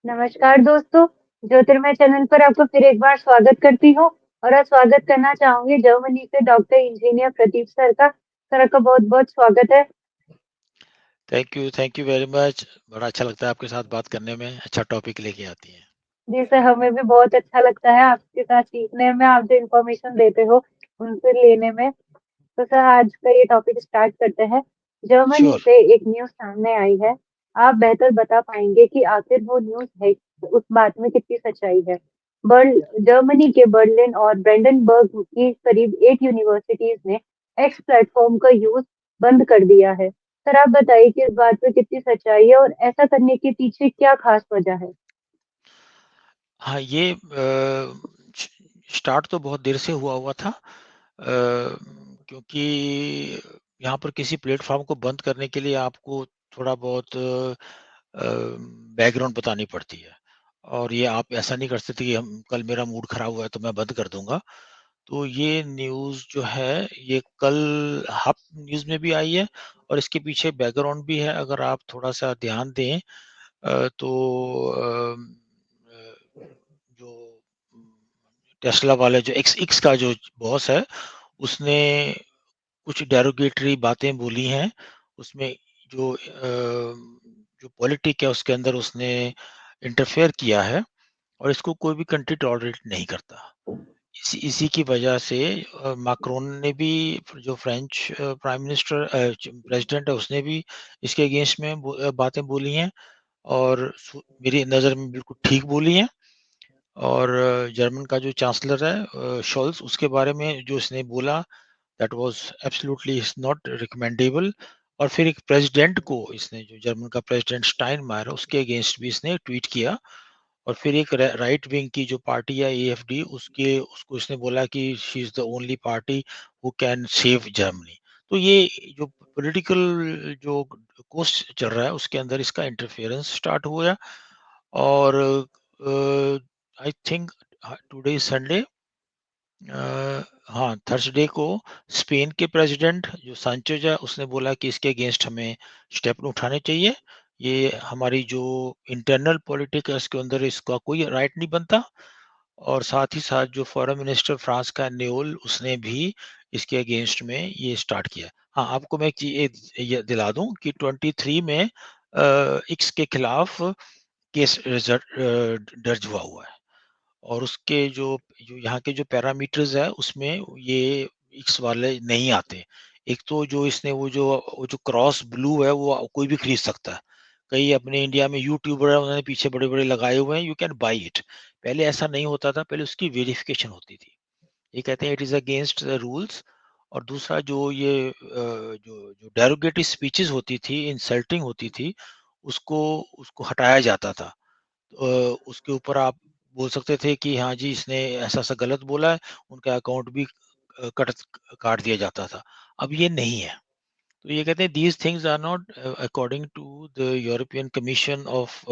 नमस्कार दोस्तों, ज्योतिर्मय चैनल पर आपका फिर एक बार स्वागत करती हूँ और आज स्वागत करना चाहूंगी जर्मनी से डॉक्टर इंजीनियर प्रदीप सर का। सर आपका बहुत-बहुत स्वागत है। Thank you very much. बड़ा अच्छा लगता है आपके साथ बात करने में, अच्छा टॉपिक लेके आती हैं। जी सर, हमें भी बहुत अच्छा लगता है आपके साथ सीखने में, आप जो इन्फॉर्मेशन देते हो उनसे लेने में। तो सर आज का ये टॉपिक स्टार्ट करते हैं। Germany sure. से एक न्यूज़ सामने आई है। आप बेहतर बता पाएंगे कि आखिर वो न्यूज़ है, उस बात में कितनी सच्चाई है। जर्मनी के बर्लिन और ब्रेंडनबर्ग की करीब 8 यूनिवर्सिटीज ने एक्स प्लेटफॉर्म का यूज बंद कर दिया है। सर आप बताइए कि इस बात में कितनी सच्चाई है और ऐसा करने के पीछे क्या खास वजह है? हाँ, ये स्टार्ट तो बहुत देर से हुआ था, क्योंकि यहाँ पर किसी प्लेटफॉर्म को बंद करने के लिए आपको थोड़ा बहुत बैकग्राउंड बतानी पड़ती है। और ये आप ऐसा नहीं कर सकते कि हम कल मेरा मूड खराब हुआ है तो मैं बंद कर दूंगा। तो ये न्यूज़ जो है ये कल हाफ न्यूज़ में भी आई है और इसके पीछे बैकग्राउंड भी है। अगर आप थोड़ा सा ध्यान दें तो जो टेस्ला वाले जो एक्स एक्स का जो बॉस है उसने कुछ डेरोगेटरी बातें बोली हैं। उसमें जो पॉलिटिक है उसके अंदर उसने इंटरफेयर किया है और इसको कोई भी कंट्री टॉलरेट नहीं करता। इसी की वजह से मैक्रोन ने भी, जो फ्रेंच प्राइम मिनिस्टर प्रेसिडेंट है, उसने भी इसके अगेंस्ट में बातें बोली हैं और मेरी नज़र में बिल्कुल ठीक बोली हैं। और जर्मन का जो चांसलर है शोल्स, उसके बारे में जो इसने बोला that was absolutely is not recommendable. और फिर एक प्रेसिडेंट को इसने, जो जर्मन का प्रेसिडेंट स्टाइनमायर है, उसके अगेंस्ट भी इसने ट्वीट किया। और फिर एक राइट विंग की जो पार्टी है एएफडी, उसके उसको इसने बोला कि she is the only party who can save Germany. तो ये जो पॉलिटिकल जो कोर्स चल रहा है उसके अंदर इसका इंटरफेरेंस स्टार्ट हुआ। और आई थिंक टुडे संडे, हाँ थर्सडे को स्पेन के प्रेसिडेंट जो सांचेज है उसने बोला कि इसके अगेंस्ट हमें स्टेप उठाने चाहिए। ये हमारी जो इंटरनल पॉलिटिक्स है उसके अंदर इसका कोई राइट नहीं बनता। और साथ ही साथ जो फॉरेन मिनिस्टर फ्रांस का नेओल, उसने भी इसके अगेंस्ट में ये स्टार्ट किया। हाँ, आपको मैं एक चीज ये दिला दूं कि 23 में एक्स के खिलाफ केस दर्ज हुआ है। और उसके जो जो यहाँ के जो पैरामीटर्स है उसमें ये एक्स वाले नहीं आते। एक तो जो इसने वो जो क्रॉस ब्लू है वो कोई भी खरीद सकता है। कई अपने इंडिया में यूट्यूबर है, उन्होंने पीछे बड़े बड़े लगाए हुए हैं, यू कैन बाई इट। पहले ऐसा नहीं होता था, पहले उसकी वेरिफिकेशन होती थी। ये कहते हैं it is against the rules. और दूसरा जो ये जो जो डेरोगेटिव स्पीचेस होती थी, इंसल्टिंग होती थी, उसको उसको हटाया जाता था। उसके ऊपर आप बोल सकते थे कि हाँ जी, इसने ऐसा-ऐसा गलत बोला है, उनका अकाउंट भी कट काट दिया जाता था। अब ये नहीं है। तो ये कहते हैं these things are not according to the European Commission of,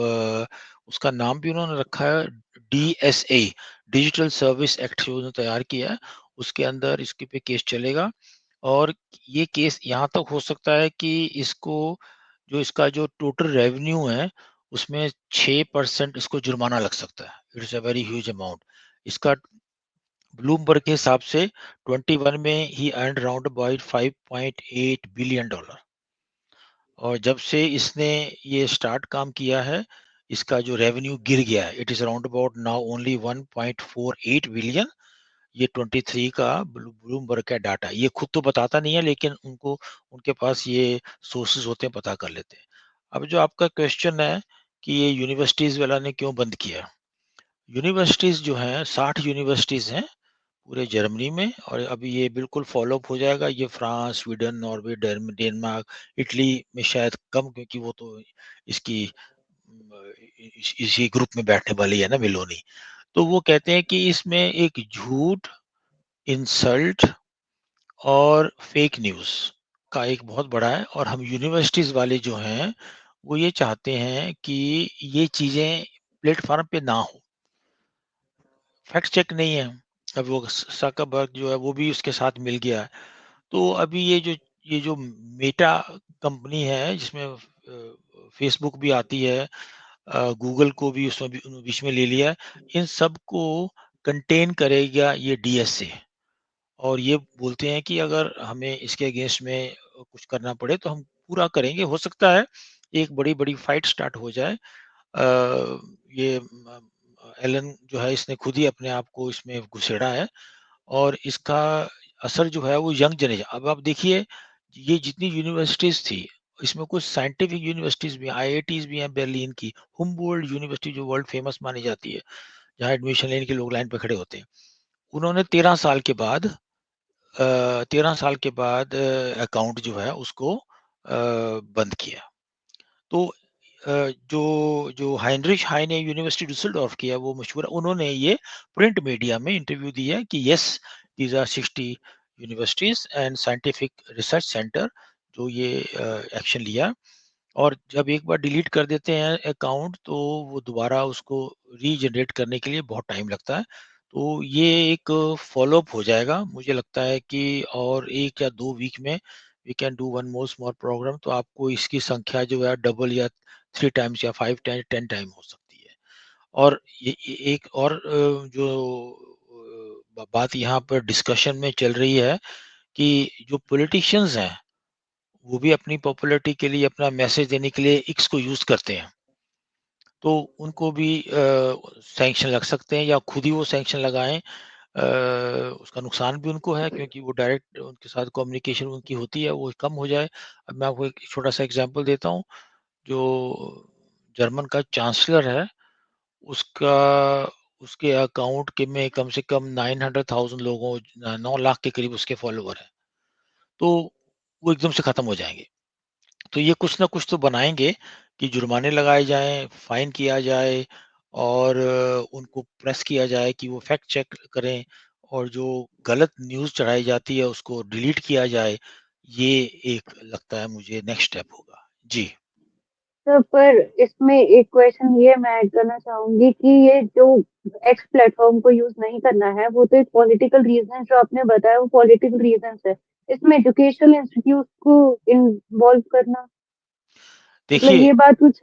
उसका नाम भी उन्होंने रखा है डीएसए, डिजिटल सर्विस एक्ट जो उन्होंने तैयार किया है, उसके अंदर इसके पे केस चलेगा। और ये केस यहाँ तक हो सकता है कि इसको, जो इसका जो टोटल रेवेन्यू है उसमें 6% इसको जुर्माना लग सकता है। It's a very huge amount. इसका ब्लूमबर्ग के हिसाब से 21 में ही earned around about 5.8 billion dollar. और जब से इसने ये स्टार्ट काम किया है, इसका जो रेवेन्यू गिर गया है, it is around about now only 1.48 billion. ये 23 का ब्लूमबर्ग का डाटा, ये खुद तो बताता नहीं है लेकिन उनको, उनके पास ये सोर्सेज होते हैं, पता कर लेते हैं। अब जो आपका क्वेश्चन है कि ये यूनिवर्सिटीज वाला ने क्यों बंद किया, यूनिवर्सिटीज जो हैं 60 यूनिवर्सिटीज हैं पूरे जर्मनी में। और अभी ये बिल्कुल फॉलो अप हो जाएगा। ये France, Sweden, Norway, Denmark, Italy में शायद कम, क्योंकि वो तो इसकी इसी ग्रुप में बैठने वाली है ना, मिलोनी। तो वो कहते हैं कि इसमें एक झूठ, इंसल्ट और फेक न्यूज़ का एक बहुत बड़ा है। और हम यूनिवर्सिटीज़ वाले जो हैं, वो ये चाहते हैं कि ये चीज़ें प्लेटफ़ॉर्म पे ना हो। फैक्ट चेक नहीं है। अब वो ज़करबर्ग जो है वो भी उसके साथ मिल गया है। तो अभी ये जो मेटा कंपनी है जिसमें फ़ेसबुक भी आती है, गूगल को भी उसमें बीच में ले लिया है। इन सब को कंटेन करेगा ये डीएसए, और ये बोलते हैं कि अगर हमें इसके अगेंस्ट में कुछ करना पड़े तो हम पूरा करेंगे। हो सकता है एक बड़ी-बड़ी फाइट स्टार्ट हो जाए। ये एलन जो है इसने खुद ही अपने आप को इसमें घुसेड़ा है, और इसका असर जो है वो यंग जनरेशन। अब आप देखिए, ये जितनी यूनिवर्सिटीज़ थी, इसमें कुछ साइंटिफिक यूनिवर्सिटीज़ भी हैं, आईआईटीज़ भी हैं बर्लिन की, हुम्बोल्ट यूनिवर्सिटी जो वर्ल्ड फेमस मानी जाती है, जहाँ एडमिशन लेने के लोग लाइन पे खड़े होते हैं। उन्होंने 13 साल के बाद 13 साल के बाद अकाउंट जो है उसको बंद किया। तो जो जो हाइनरिच हाइ ने यूनिवर्सिटी डुसेल्डोर्फ किया, वो मशहूर, उन्होंने ये प्रिंट मीडिया में इंटरव्यू दिया है कि yes, these are 60 universities and scientific research centre जो ये एक्शन लिया। और जब एक बार डिलीट कर देते हैं अकाउंट, तो वो दोबारा उसको रीजनरेट करने के लिए बहुत टाइम लगता है। तो ये एक फ़ॉलो-अप हो जाएगा। मुझे लगता है कि और 1 या 2 वीक में we can do one more small programme, तो आपको इसकी संख्या जो है डबल या 3 टाइम्स या 5 टाइम 10 टाइम हो सकती है। और ये एक और जो बात यहाँ पर डिस्कशन में चल रही है कि जो पॉलिटिशियंस हैं, वो भी अपनी पॉपुलैरिटी के लिए, अपना मैसेज देने के लिए एक्स को यूज़ करते हैं। तो उनको भी सैंक्शन लग सकते हैं, या खुद ही वो सैंक्शन लगाएँ। उसका नुकसान भी उनको है, क्योंकि वो डायरेक्ट उनके साथ कम्युनिकेशन उनकी होती है, वो कम हो जाए। अब मैं आपको एक छोटा-सा एग्ज़ाम्पल देता हूँ। जो जर्मन का चांसलर है, उसका उसके अकाउंट के में कम से कम 900,000 लोगों 9 लाख के करीब उसके फॉलोवर हैं। तो वो एकदम से खत्म हो जाएँगे। तो ये कुछ ना कुछ तो बनाएँगे कि जुर्माने लगाए जाएँ, फाइन किया जाए, और उनको प्रेस किया जाए कि वो फैक्ट चेक करें, और जो गलत न्यूज़ चढ़ाई जाती है उसको डिलीट किया जाए। ये एक लगता है मुझे नेक्स्ट स्टेप होगा। जी। तो पर इसमें एक क्वेश्चन ये मैं ऐड करना चाहूंगी कि ये जो एक्स प्लेटफॉर्म को यूज नहीं करना है, वो तो एक पॉलिटिकल रीजन जो आपने बताया, वो पॉलिटिकल रीजन है। इसमें एजुकेशनल इंस्टीट्यूट को इन्वॉल्व करना, मतलब देखिए, ये बात कुछ।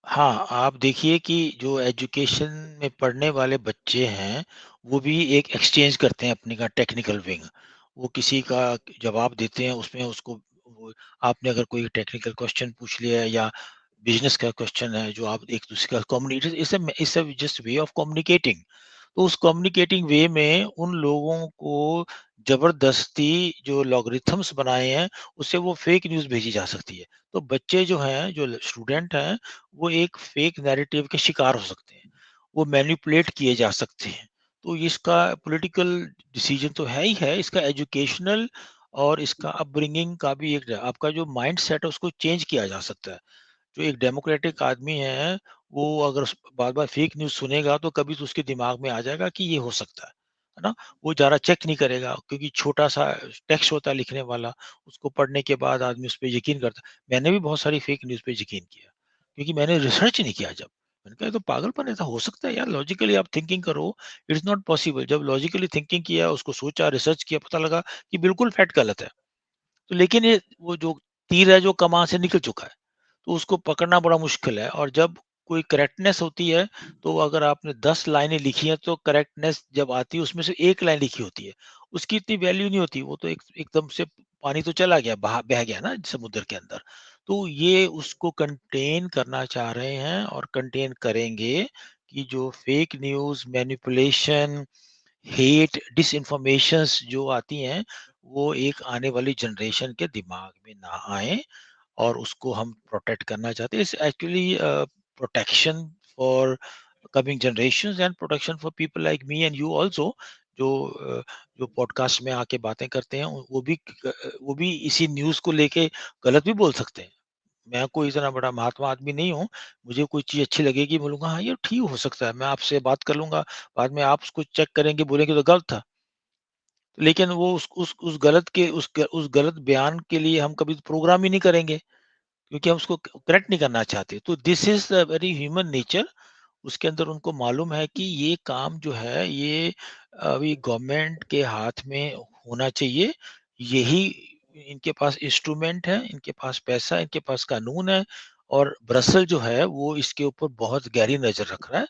हाँ, आप देखिए कि जो एजुकेशन में पढ़ने वाले बच्चे हैं, वो भी एक एक्सचेंज करते हैं अपने का टेक्निकल विंग। वो किसी का जवाब देते हैं, उसमें उसको वो आपने अगर कोई टेक्निकल क्वेश्चन पूछ लिया है, या बिज़नेस का क्वेश्चन है, जो आप एक-दूसरे का communicate it's a just way of communicating. तो उस कम्युनिकेटिंग वे में उन लोगों को ज़बरदस्ती जो लॉगरिथम्स बनाए हैं, उससे वो फेक न्यूज़ भेजी जा सकती है। तो बच्चे जो हैं, जो स्टूडेंट हैं, वो एक फेक नैरेटिव के शिकार हो सकते हैं। वो मैनिपुलेट किए जा सकते हैं। तो इसका पॉलिटिकल डिसीजन तो है ही है, इसका एजुकेशनल और इसका अपब्रिंगिंग का भी एक, आपका जो माइंडसेट है उसको चेंज किया जा सकता है। जो एक डेमोक्रेटिक आदमी है, वो अगर बार-बार फेक न्यूज़ सुनेगा, तो कभी तो उसके दिमाग में आ जाएगा कि ये हो सकता है ना? वो ज़्यादा चेक नहीं करेगा, क्योंकि छोटा-सा टेक्स्ट होता है लिखने वाला, उसको पढ़ने के बाद आदमी उस पे यकीन करता है। मैंने भी बहुत सारी फेक न्यूज़ पे यकीन किया, क्योंकि मैंने रिसर्च नहीं किया जब। मैंने कहा ये तो पागलपन है, ऐसा हो सकता है यार, लॉजिकली आप थिंकिंग करो, इट्स नॉट पॉसिबल। जब लॉजिकली थिंकिंग किया, उसको सोचा, रिसर्च किया, पता लगा कि बिल्कुल फैक्ट गलत है। तो लेकिन ये वो जो तीर है जो कमान से निकल चुका है, तो उसको पकड़ना बड़ा मुश्किल है। और जब कोई करेक्टनेस होती है, तो अगर आपने 10 लाइनें लिखी हैं, तो करेक्टनेस जब आती है उसमें से 1 लाइन लिखी होती है। उसकी इतनी वैल्यू नहीं होती, वो तो एकदम से पानी तो चला गया, बह गया ना समुद्र के अंदर। तो ये उसको कंटेन करना चाह रहे हैं, और कंटेन करेंगे कि जो फेक न्यूज़, मैनिपुलेशन, हेट, डिसइन्फॉर्मेशंस जो आती हैं, वो एक आने वाली जनरेशन के दिमाग में ना आए, और उसको हम प्रोटेक्ट करना चाहते हैं। It's actually protection for coming generations, and protection for people like me and you also, जो जो पॉडकास्ट में आके बातें करते हैं, वो भी इसी न्यूज़ को लेके गलत भी बोल सकते हैं। मैं कोई इतना बड़ा महात्मा आदमी नहीं हूँ। मुझे कोई चीज़ अच्छी लगेगी, बोलूँगा हाँ, ये ठीक हो सकता है। मैं आपसे बात कर लूँगा, बाद में आप उसको चेक करेंगे, बोलेंगे तो गलत था। लेकिन वो उस गलत के उस गलत बयान के लिए हम कभी प्रोग्राम ही नहीं करेंगे, क्योंकि हम उसको करेक्ट नहीं करना चाहते। तो this is the very human nature. उसके अंदर उनको मालूम है कि ये काम जो है, ये अभी गवर्नमेंट के हाथ में होना चाहिए। यही इनके पास इंस्ट्रूमेंट है, इनके पास पैसा है, इनके पास कानून है, और ब्रसेल जो है वो इसके ऊपर बहुत गहरी नज़र रख रहा है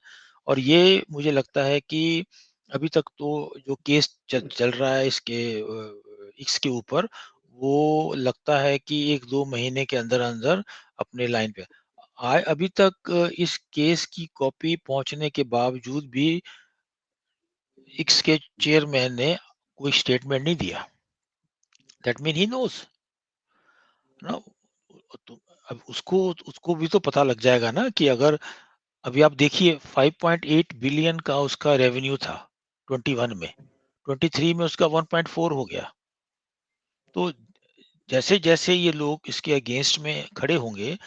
और ये मुझे लगता है कि अभी तक तो जो केस चल रहा है इसके ऊपर, वो लगता है कि 1-2 महीने के अंदर-अंदर अपने लाइन पे अभी तक इस केस की कॉपी पहुँचने के बावजूद भी एक्स के चेयरमैन ने कोई स्टेटमेंट नहीं दिया। दैट मीन ही नोज़ ना। तो अब उसको उसको भी तो पता लग जाएगा ना कि अगर अभी आप देखिए 5.8 बिलियन का उसका रेवेन्यू था 21 में, 23 में उसका 1.4 हो गया। तो जैसे-जैसे ये लोग इसके अगेंस्ट में खड़े होंगे,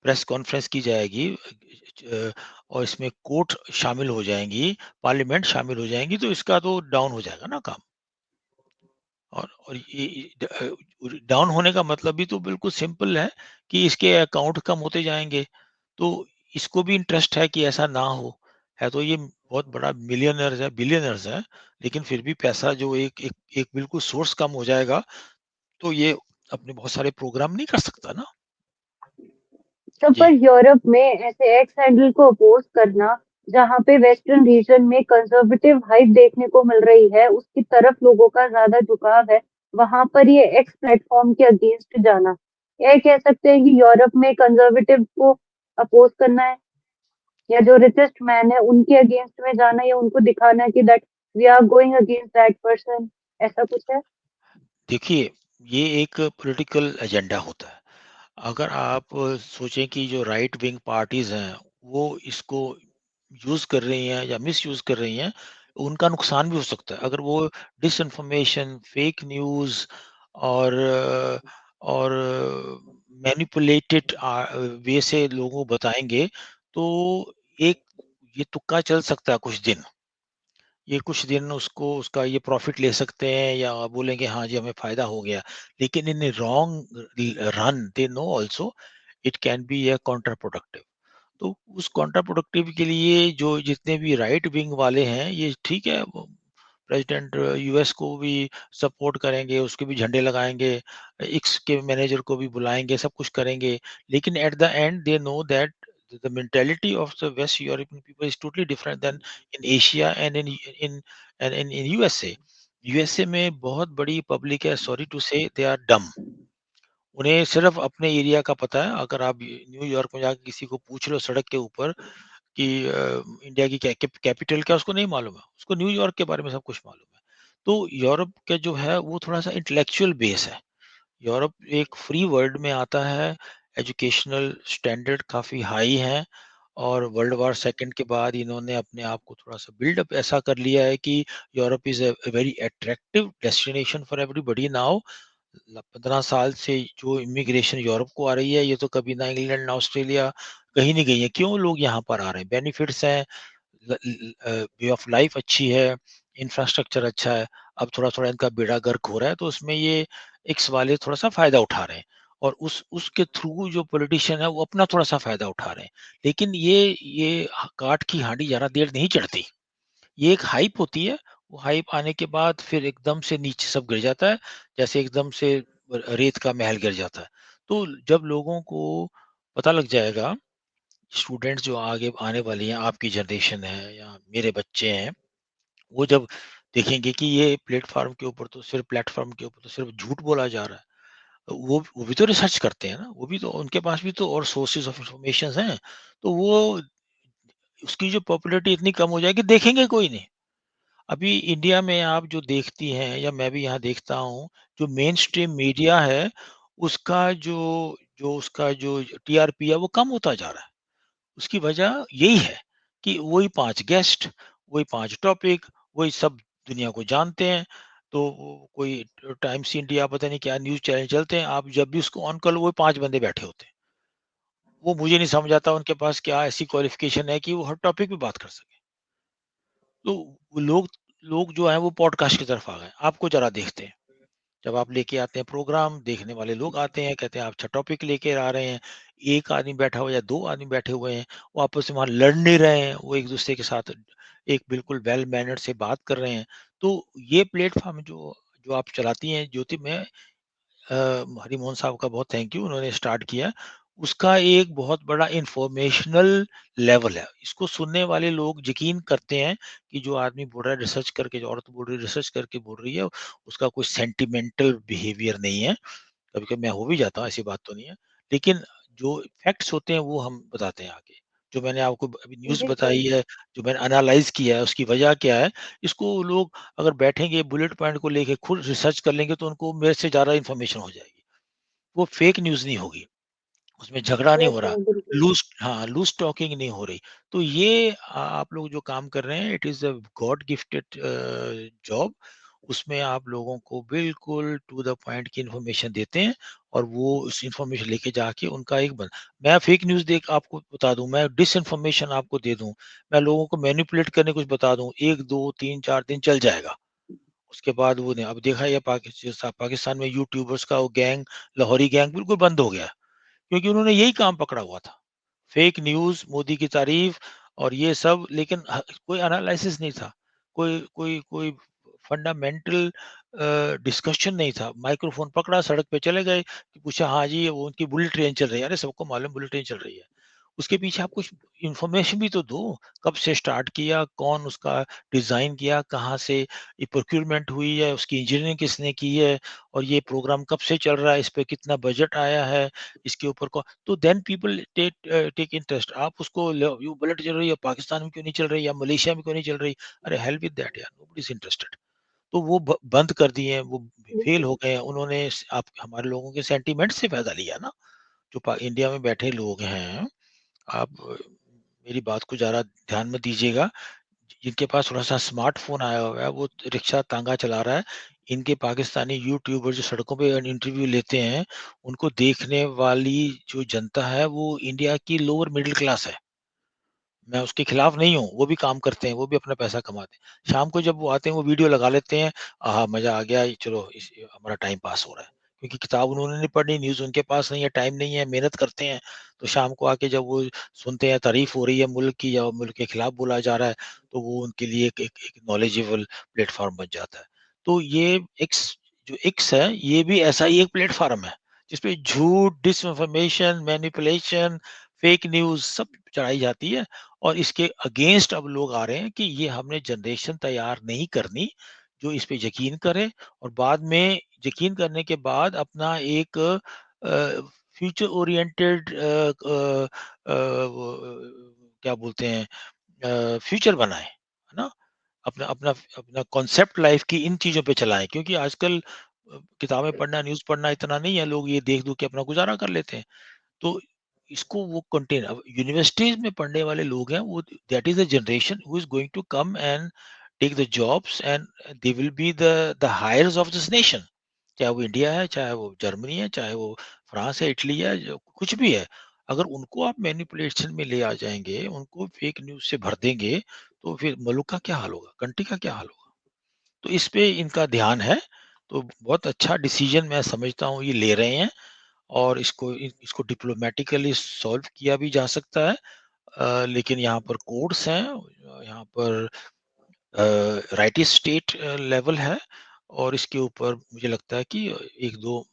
प्रेस कॉन्फ्रेंस की जाएगी और इसमें कोर्ट शामिल हो जाएँगी, पार्लियामेंट शामिल हो जाएँगी, तो इसका तो डाउन हो जाएगा ना काम। और डाउन होने का मतलब भी तो बिल्कुल सिंपल है कि इसके अकाउंट कम होते जाएँगे। तो इसको भी इंटरेस्ट है कि ऐसा ना हो। है तो ये बहुत बड़ा मिलियनेयर्स है, बिलियनेयर्स है, लेकिन फिर भी पैसा जो एक एक एक बिल्कुल सोर्स कम हो जाएगा, तो ये अपने बहुत सारे प्रोग्राम नहीं कर सकता ना। तो जी। पर यूरोप में ऐसे एक्स हैंडल को अपोज करना, जहाँ पे वेस्टर्न रीजन में कंजर्वेटिव हाइप देखने को मिल रही है, उसकी तरफ लोगों का ज्यादा झुकाव है, वहां पर ये एक्स प्लेटफॉर्म के अगेंस्ट जाना, यह कह सकते हैं कि यूरोप में कंजर्वेटिव को अपोज करना है, या जो रिचेस्ट मैन है उनके अगेंस्ट में जाना, या उनको दिखाना है कि that we are going against that person, ऐसा कुछ है। देखिए, ये एक पॉलिटिकल एजेंडा होता है। अगर आप सोचें कि जो राइट विंग पार्टीज़ हैं, वो इसको यूज़ कर रही हैं या मिसयूज़ कर रही हैं, उनका नुकसान भी हो सकता है। अगर वो डिसइन्फॉर्मेशन, फेक न्यूज़ और और मैनिपुलेटेड वे से लोगों को बताएँगे, तो एक ये तुक्का चल सकता है कुछ दिन। ये कुछ दिन उसको उसका ये प्रॉफ़िट ले सकते हैं या बोलेंगे हाँ जी, हमें फ़ायदा हो गया। लेकिन in a long run they know also it can be a counter productive. तो उस काउंटर प्रोडक्टिव के लिए जो जितने भी राइट विंग वाले हैं, ये ठीक है, वो प्रेसिडेंट यूएस को भी सपोर्ट करेंगे, उसके भी झंडे लगाएँगे, एक्स के मैनेजर को भी बुलाएँगे, सब कुछ करेंगे। लेकिन at the end they know that the mentality of the west European people is totally different than in Asia and in in USA. USA में बहुत बड़ी पब्लिक है, सॉरी टू से दे आर डम्ब। उन्हें सिर्फ़ अपने एरिया का पता है। अगर आप न्यूयॉर्क में जाके किसी को पूछ लो सड़क के ऊपर कि इंडिया की कैपिटल क्या है, उसको नहीं मालूम है। उसको न्यूयॉर्क के बारे में सब कुछ मालूम है। तो यूरोप का जो है वो थोड़ा-सा इंटेलेक्चुअल बेस है। यूरोप एक फ्री वर्ल्ड में आता है, एजुकेशनल स्टैंडर्ड काफ़ी हाई हैं और वर्ल्ड वॉर सेकंड के बाद इन्होंने अपने आप को थोड़ा-सा बिल्डअप ऐसा कर लिया है कि Europe is a very attractive destination for everybody now. 15 साल से जो इमिग्रेशन यूरोप को आ रही है, ये तो कभी ना इंग्लैंड ना ऑस्ट्रेलिया कहीं नहीं गई है। क्यों लोग यहाँ पर आ रहे हैं? बेनिफिट्स हैं, वे ऑफ लाइफ अच्छी है, इंफ्रास्ट्रक्चर अच्छा है। अब थोड़ा-थोड़ा इनका बेड़ा गर्क हो रहा है, तो उसमें ये एक्स वाले थोड़ा-सा फ़ायदा उठा रहे हैं और उसके थ्रू जो पॉलिटिशियन है, वो अपना थोड़ा-सा फ़ायदा उठा रहे हैं। लेकिन ये काठ की हांडी ज़्यादा देर नहीं चलती। ये एक हाइप होती है, वो हाइप आने के बाद फिर एकदम से नीचे सब गिर जाता है, जैसे एकदम से रेत का महल गिर जाता है। तो जब लोगों को पता लग जाएगा, स्टूडेंट्स जो आगे आने वाली हैं, आपकी जनरेशन है या मेरे बच्चे हैं, वो जब देखेंगे कि ये प्लेटफ़ॉर्म के ऊपर तो सिर्फ़ झूठ बोला जा रहा है, तो वो भी तो रिसर्च करते हैं ना, वो भी तो उनके पास भी तो और सोर्सेज़ ऑफ इन्फॉर्मेशंस हैं, तो वो उसकी जो पॉपुलैरिटी इतनी कम हो जाएगी, देखेंगे कोई नहीं। अभी इंडिया में आप जो देखती हैं या मैं भी यहाँ देखता हूँ, जो मेन स्ट्रीम मीडिया है, उसका जो जो उसका जो टीआरपी है, वो कम होता जा रहा है। उसकी वजह यही है कि वही 5 गेस्ट, वही 5 टॉपिक, वही सब दुनिया को जानते हैं। तो वो कोई टाइम्स इंडिया पता नहीं क्या न्यूज़ चैनल चलते हैं, आप जब भी उसको ऑन कर लो, वो 5 बंदे बैठे होते हैं। वो मुझे नहीं समझ आता उनके पास क्या ऐसी क्वालिफ़िकेशन है कि वो हर टॉपिक पे बात कर सकें। तो वो लोग जो हैं वो पॉडकास्ट की तरफ आ गए। आपको ज़रा देखते हैं। जब आप लेके आते हैं प्रोग्राम, देखने वाले लोग आते हैं, कहते हैं आप अच्छा टॉपिक लेके आ रहे हैं। 1 आदमी बैठा हुआ है या 2 आदमी बैठे हुए हैं, वो आपस में वहाँ लड़ नहीं रहे हैं, वो एक-दूसरे के साथ एक बिल्कुल वेल मैनर्ड से बात कर रहे हैं। तो ये प्लेटफ़ॉर्म जो जो आप चलाती हैं ज्योति, मैं हरिमोहन साहब का बहुत थैंक यू, उन्होंने स्टार्ट किया। उसका एक बहुत बड़ा इन्फॉर्मेशनल लेवल है। इसको सुनने वाले लोग यकीन करते हैं कि जो आदमी बोल रहा है रिसर्च करके, जो औरत बोल रही है रिसर्च करके बोल रही है, उसका कोई सेंटिमेंटल बिहेवियर नहीं है। कभी-कभी मैं हो भी जाता हूँ, ऐसी बात तो नहीं है। लेकिन जो फैक्ट्स होते हैं वो हम बताते हैं आगे। जो मैंने आपको अभी न्यूज़ जी, बताई है, जो मैंने एनालाइज़ किया है, उसकी वजह क्या है, इसको लोग अगर बैठेंगे बुलेट पॉइंट को लेके खुद रिसर्च कर लेंगे तो उनको मेरे से ज़्यादा इन्फॉर्मेशन हो जाएगी। वो फेक न्यूज़ नहीं होगी। उसमें झगड़ा नहीं यस हो रहा, सर, बिल्कुल। लूज़ टॉकिंग नहीं हो रही। तो ये आप लोग जो काम कर रहे हैं, it is a God gifted job. उसमें आप लोगों को बिल्कुल टू द पॉइंट की इन्फॉर्मेशन देते हैं और वो उस इन्फॉर्मेशन लेके जाके उनका एक बन मैं फेक न्यूज़ देख आपको बता दूँ, मैं डिसइन्फॉर्मेशन आपको दे दूँ, मैं लोगों को मैनिपुलेट करने कुछ बता दूँ, 1, 2, 3, 4 दिन चल जाएगा। उसके बाद वो नहीं अब देखा है पाकिस्तान में यूट्यूबर्स का वो गैंग, लाहौरी गैंग बिल्कुल बंद हो गया। क्योंकि उन्होंने यही काम पकड़ा हुआ था। फेक न्यूज़, मोदी की तारीफ और ये सब लेकिन कोई एनालिसिस नहीं था। कोई फंडामेंटल डिस्कशन नहीं था। माइक्रोफ़ोन पकड़ा, सड़क पे चले गए, पूछा हाँ जी, वो उनकी बुलेट ट्रेन चल रही है। अरे सबको मालूम बुलेट ट्रेन चल रही है। उसके पीछे आप कुछ इन्फॉर्मेशन भी तो दो। कब से स्टार्ट किया, कौन उसका डिज़ाइन किया, कहाँ से ये प्रोक्यूरमेंट हुई है, उसकी इंजीनियरिंग किसने की है और ये प्रोग्राम कब से चल रहा है, इस पे कितना बजट आया है, इसके ऊपर को तो देन पीपल टेक इंटरेस्ट। आप उसको ये बुलेट चल रही है, पाकिस्तान में क्यों नहीं चल रही या मलेशिया में क्यों नहीं चल रही? अरे हेल विद दैट यार, नोबडी इज इंटरेस्टेड। तो वो बंद कर दिए हैं, वो फेल हो गए हैं। उन्होंने आप हमारे लोगों के सेंटीमेंट से फायदा लिया ना। जो इंडिया में बैठे लोग हैं, आप मेरी बात को ज़रा ध्यान में दीजिएगा। जिनके पास थोड़ा-सा स्मार्टफ़ोन आया हुआ है, वो रिक्शा, तांगा चला रहा है। इनके पाकिस्तानी यूट्यूबर जो सड़कों पे इंटरव्यू लेते हैं, उनको देखने वाली जो जनता है, वो इंडिया की लोअर मिडल क्लास है। मैं उसके खिलाफ नहीं हूँ, वो भी काम करते हैं, वो भी अपना पैसा कमाते हैं। शाम को जब वो आते हैं, वो वीडियो लगा लेते हैं, आहा! मज़ा आ गया, ये चलो हमारा टाइम पास हो रहा है। क्योंकि किताब उन्होंने नहीं पढ़नी, न्यूज़ उनके पास नहीं है, टाइम नहीं है, मेहनत करते हैं, तो शाम को आके जब वो सुनते हैं तारीफ़ हो रही है मुल्क की या मुल्क के खिलाफ बोला जा रहा है, तो वो उनके लिए एक एक एक नॉलेजेबल प्लेटफ़ॉर्म बन जाता है। तो ये एक्स है, ये भी ऐसा ही एक प्लेटफ़ॉर्म है, जिसपे झूठ, डिसइन्फॉर्मेशन, मैनिपुलेशन, फेक न्यूज़ सब चढ़ाई जाती है। और इसके अगेंस्ट अब लोग आ रहे हैं कि ये हमने जनरेशन तैयार नहीं करनी, जो इस पे यकीन करे और बाद में यकीन करने के बाद अपना एक फ्यूचर ओरिएंटेड क्या बोलते हैं फ्यूचर बनाएँ, है ना? अपना अपना अपना कॉन्सेप्ट लाइफ़ की इन चीज़ों पे चलाएँ क्योंकि आजकल किताबें पढ़ना, न्यूज़ पढ़ना इतना नहीं है, लोग ये देख-दुख के अपना गुज़ारा कर लेते हैं। तो इसको वो कंटेन अब यूनिवर्सिटीज़ में पढ़ने वाले लोग हैं वो that is the generation who is going to come and take the jobs and they will be the hirers of this nation. चाहे वो इंडिया है, चाहे वो जर्मनी है, चाहे वो फ्रांस है, इटली है, जो कुछ भी है। अगर उनको आप मैनिपुलेशन में ले आ जाएँगे, उनको फेक न्यूज़ से भर देंगे, तो फिर मुल्क का क्या हाल होगा? कंट्री का क्या हाल होगा? तो इस पे इनका ध्यान है। तो बहुत अच्छा डिसीज़न मैं समझता हूँ ये ले रहे हैं। और इसको डिप्लोमैटिकली सॉल्व किया भी जा सकता है। लेकिन यहाँ पर कोड्स हैं, यहाँ पर राइट स्टेट लेवल है और इसके ऊपर मुझे लगता है कि 1-2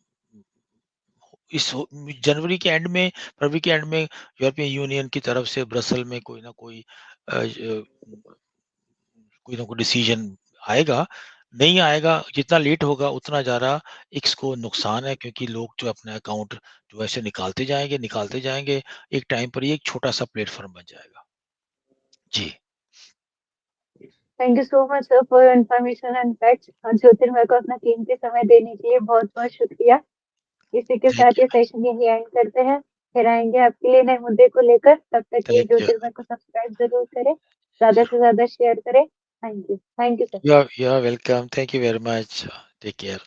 इस हो जनवरी के एंड में, फरवरी के एंड में यूरोपियन यूनियन की तरफ से ब्रसेल में कोई ना कोई कोई ना कोई डिसीजन आएगा। नहीं आएगा, जितना लेट होगा उतना ज़्यादा इसको नुकसान है क्योंकि लोग जो अपना अकाउंट जो ऐसे निकालते जाएँगे, एक टाइम पर ये एक छोटा-सा प्लेटफ़ॉर्म बन जाएगा। जी, thank you so much sir for your information and facts. Jyotirmay को अपना कीमती समय देने के लिए बहुत-बहुत शुक्रिया। इसी के थैंक साथ ये सेशन यहीं एंड करते हैं। फिर आएँगे आपके लिए नए मुद्दे को लेकर। तब तक के लिए थैंक यू। ज्योतिर्मय को सब्सक्राइब ज़रूर करें। ज़्यादा से ज़्यादा शेयर करें। Thank you. Thank you sir. You are welcome. Thank you very much. Take care.